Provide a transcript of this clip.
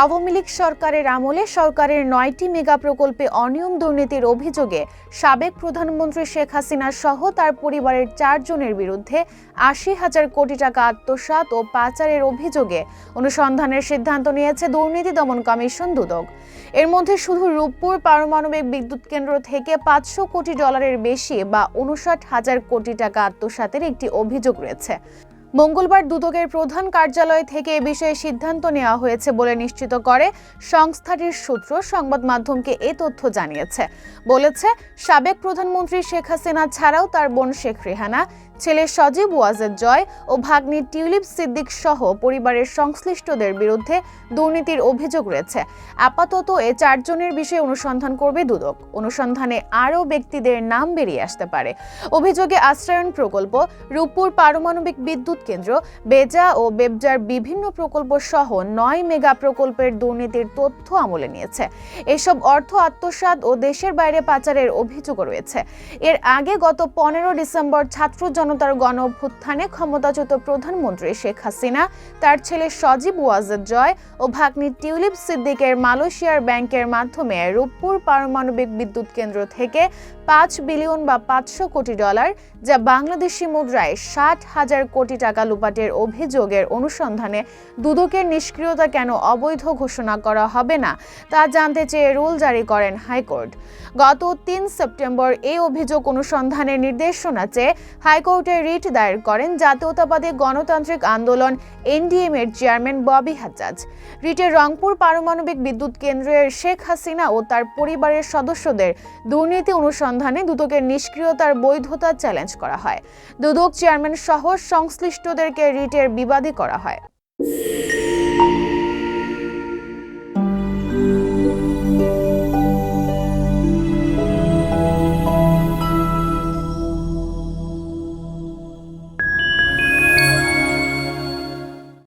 আওয়ামী লীগ সরকারের আমলে সরকারের ৯টি মেগা প্রকল্পে অনিয়ম দুর্নীতির অভিযোগে সাবেক প্রধানমন্ত্রী শেখ হাসিনা সহ তার পরিবারের ৪ জনের বিরুদ্ধে ৮০,০০০ কোটি টাকা আত্মসাৎ ও পাচারের অভিযোগে অনুসন্ধানের সিদ্ধান্ত নিয়েছে দুর্নীতি দমন কমিশন দুদক। এর মধ্যে শুধু রূপপুর পারমাণবিক বিদ্যুৎ কেন্দ্র থেকে ৫০০ কোটি ডলারের বেশি বা ৫৯,০০০ কোটি টাকা আত্মসাতের একটি অভিযোগ রয়েছে। মঙ্গলবার দুদকের প্রধান কার্যালয় থেকে এ বিষয়ে সিদ্ধান্ত নেওয়া হয়েছে বলে নিশ্চিত করে সংস্থাটির সূত্র সংবাদ মাধ্যমকে এ তথ্য জানিয়েছে। বলেছে, সাবেক প্রধানমন্ত্রী শেখ হাসিনা ছাড়াও তার বোন শেখ রেহানা, ছেলে সজীব ওয়াজেদ জয় ও ভাগ্নি টিউলিপ সিদ্দিক সহ পরিবারের সংশ্লিষ্টদের বিরুদ্ধে দুর্নীতির অভিযোগ রয়েছে। আপাতত এ ৪ জনের বিষয়ে অনুসন্ধান করবে দুদক। অনুসন্ধানে আরও ব্যক্তিদের নাম বেরিয়ে আসতে পারে। অভিযোগে আশ্রয়ণ প্রকল্প, রূপপুর পারমাণবিক বিদ্যুৎ কেন্দ্র, বেজা ও বেবজার বিভিন্ন প্রকল্প সহ ৯ মেগা প্রকল্পের দুর্নীতির তথ্য আমলে নিয়েছে। এসব অর্থ আত্মসাৎ ও দেশের বাইরে পাচারের অভিযোগও রয়েছে। এর আগে গত ১৫ ডিসেম্বর ছাত্র জনতার গণ অভ্যুত্থানে ক্ষমতাচ্যুত প্রধানমন্ত্রী শেখ হাসিনা তার ছেলে সজীব ওয়াজেদ জয় ও ভাগ্নি টিউলিপ সিদ্দিকের মালয়েশিয়ার ব্যাংকের মাধ্যমে রূপপুর পারমাণবিক বিদ্যুৎ কেন্দ্র থেকে ৫ বিলিয়ন বা ৫০০ কোটি ডলার, যা বাংলাদেশি মুদ্রায় ৬০,০০০ কোটি টাকা লুপাটের অভিযোগের অনুসন্ধানে দুদকের নিষ্ক্রিয়তা কেন অবৈধ ঘোষণা করা হবে না তা জানতে চেয়ে রুল জারি করেন হাইকোর্ট। গত ৩ সেপ্টেম্বর এই অভিযোগ অনুসন্ধানের নির্দেশনা চেয়ে হাইকোর্টে রিট দায়ের করেন জাতীয়তাবাদী গণতান্ত্রিক আন্দোলন এনডিএম এর চেয়ারম্যান ববি হাজ্জাজ। রিটে রংপুর পারমাণবিক বিদ্যুৎ কেন্দ্রের শেখ হাসিনা ও তার পরিবারের সদস্যদের দুর্নীতি অনুসন্ধানে দুদকের নিষ্ক্রিয়তার বৈধতা চ্যালেঞ্জ করা হয়। দুদক চেয়ারম্যান সহ সংশ্লিষ্টদেরকে রিটের বিবাদী করা হয়।